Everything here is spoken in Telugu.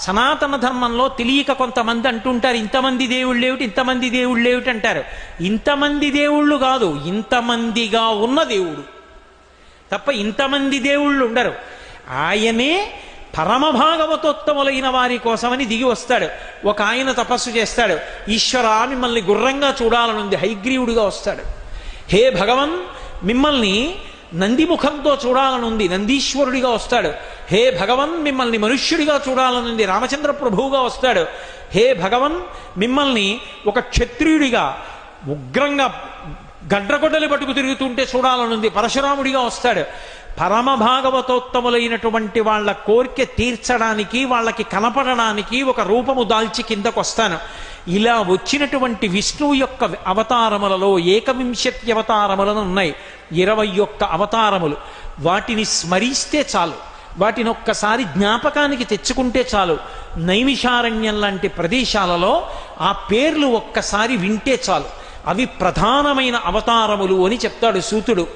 సనాతన ధర్మంలో తెలియక కొంతమంది అంటుంటారు, ఇంతమంది దేవుళ్ళు ఏమిటి, ఇంతమంది దేవుళ్ళు ఏమిటి అంటారు. ఇంతమంది దేవుళ్ళు కాదు, ఇంతమందిగా ఉన్న దేవుడు తప్ప ఇంతమంది దేవుళ్ళు ఉండరు. ఆయనే పరమభాగవతోత్తములైన వారి కోసమని దిగి వస్తాడు. ఒక ఆయన తపస్సు చేస్తాడు, ఈశ్వరా మిమ్మల్ని గుర్రంగా చూడాలనుంది, హైగ్రీవుడిగా వస్తాడు. హే భగవన్ మిమ్మల్ని నందిముఖంతో చూడాలనుంది, నందీశ్వరుడిగా వస్తాడు. హే భగవన్ మిమ్మల్ని మనుష్యుడిగా చూడాలనుంది, రామచంద్ర ప్రభువుగా వస్తాడు. హే భగవన్ మిమ్మల్ని ఒక క్షత్రియుడిగా ఉగ్రంగా గడ్రగొడ్డలి పట్టుకు తిరుగుతుంటే చూడాలనుంది, పరశురాముడిగా వస్తాడు. పరమభాగవతోత్తములైనటువంటి వాళ్ళ కోరిక తీర్చడానికి, వాళ్ళకి కనపడడానికి ఒక రూపము దాల్చి కిందకు వస్తాను. ఇలా వచ్చినటువంటి విష్ణువు యొక్క అవతారములలో 21 అవతారములను ఉన్నాయి, 21 అవతారములు. వాటిని స్మరిస్తే చాలు, వాటిని ఒక్కసారి జ్ఞాపకానికి తెచ్చుకుంటే చాలు. నైమిషారణ్యం లాంటి ప్రదేశాలలో ఆ పేర్లు ఒక్కసారి వింటే చాలు, అవి ప్రధానమైన అవతారములు అని చెప్తాడు సూతుడు.